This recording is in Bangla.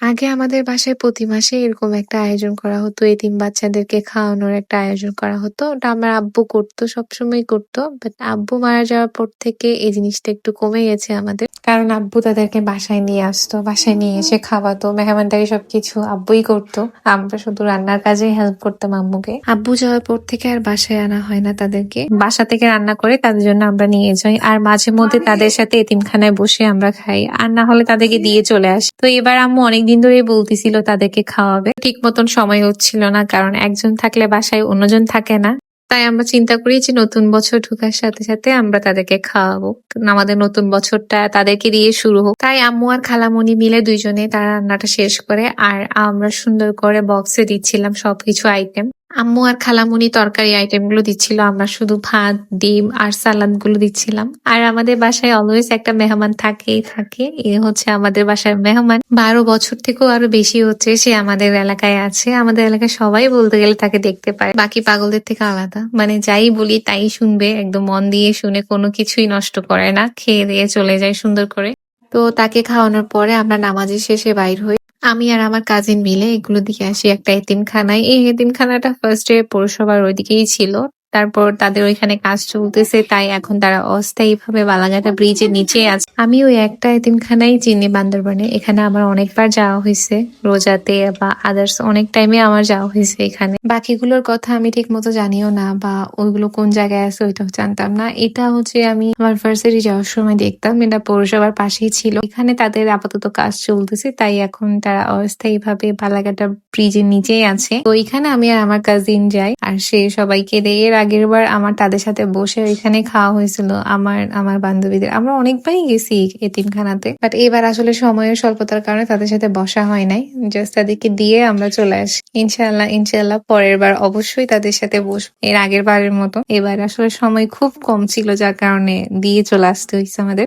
আগে আমাদের বাসায় প্রতি মাসে এরকম একটা আয়োজন করা হতো। এতিম বাচ্চাদেরকে খাওয়ানোর একটা আয়োজন করা হতো। ওটা আমার আব্বু করতো, সবসময়ই করতো। বাট আব্বু মারা যাওয়ার পর থেকে এই জিনিসটা একটু কমে গেছে আমাদের। কারণ আব্বু তাদেরকে বাসায় নিয়ে আসতো। বাসায় নিয়ে এসে খাওয়াতো। মেহমানদারি সবকিছু আব্বুই করতো। আমরা শুধু রান্নার কাজেই হেল্প করতাম আম্মুকে। আব্বু যাওয়ার পর থেকে আর বাসায় আনা হয় না তাদেরকে। বাসা থেকে রান্না করে তাদের জন্য আমরা নিয়ে যাই। আর মাঝে মধ্যে তাদের সাথে এতিমখানায় বসে আমরা খাই। আর না হলে তাদেরকে দিয়ে চলে আসি। তো এবার আম্মু অনেকদিন ধরেই বলতেছিল তাদেরকে খাওয়াবে। ঠিক মতন সময় হচ্ছিল না, কারণ একজন থাকলে বাসায় অন্যজন থাকে না। তাই আমরা চিন্তা করি যে নতুন বছর ঢোকার সাথে সাথে আমরা তাদেরকে খাওয়াবো। কারণ আমাদের নতুন বছরটা তাদেরকে দিয়ে শুরু হোক। তাই আম্মু আর খালামণি মিলে দুইজনে তারা রান্নাটা শেষ করে, আর আমরা সুন্দর করে বক্সে দিচ্ছিলাম সবকিছু আইটেম। আম্মু আর খালামণি তরকারি আইটেম গুলো দিচ্ছিল, আমরা শুধু ভাত, ডিম আর সালাদ গুলো দিচ্ছিলাম। আর আমাদের বাসায় অলওয়েজ একটা মেহমান থাকেই থাকে। এ হচ্ছে আমাদের বাসার মেহমান। 12 বছর থেকেও আরো বেশি হচ্ছে সে আমাদের এলাকায় আছে। আমাদের এলাকায় সবাই বলতে গেলে তাকে দেখতে পায়, বাকি পাগলদের থেকে আলাদা। মানে যাই বলি তাই শুনবে, একদম মন দিয়ে শুনে, কোনো কিছুই নষ্ট করে না, খেয়ে দিয়ে চলে যায় সুন্দর করে। তো তাকে খাওয়ানোর পরে আমরা নামাজের শেষে বাইর হই। আমি আর আমার কাজিন মিলে এগুলো দিকে আসি একটা এতিমখানায়। এই এতিমখানাটা ফার্স্টে পৌরসভার ওইদিকেই ছিল। তারপর তাদের ওইখানে কাজ চলতেছে, তাই এখন তারা অস্থায়ীভাবে বালাঘাটা ব্রিজের নিচে আছে। আমি ওই একটা এতিমখানাই চিনি বান্দরবানে। এখানে আমার অনেকবার যাওয়া হয়েছে, রোজাতে বা আদার্স অনেক টাইমে আমার যাওয়া হয়েছে এখানে। বাকিগুলোর কথা আমি ঠিক মতো জানিও না, বা ওইগুলো কোন জায়গায় আছে ওইটাও জানতাম না। এটা হচ্ছে আমি আমার ভার্সিটি যাওয়ার সময় দেখতাম, এটা পৌরসভার পাশেই ছিল। এখানে তাদের আপাতত কাজ চলতেছে, তাই এখন তারা অস্থায়ী ভাবে বালাঘাটা ব্রিজের নিচেই আছে। তো এখানে আমি আর আমার কাজিন যাই, আর সে সবাইকে দেয়। এর আগের বার আমার তাদের সাথে বসে ওইখানে খাওয়া হয়েছিল, আমার আমার বান্ধবীদের। আমরা অনেকবারই গেছি এতিমখানাতে, বাট এবার আসলে সময়ের স্বল্পতার কারণে তাদের সাথে বসা হয় নাই। জাস্ট তাদেরকে দিয়ে আমরা চলে আসি। ইনশাল্লাহ ইনশাল্লাহ পরের বার অবশ্যই তাদের সাথে বসবো, এর আগের বারের মতো। এবার আসলে সময় খুব কম ছিল, যার কারণে দিয়ে চলে আসতে হয়েছে আমাদের।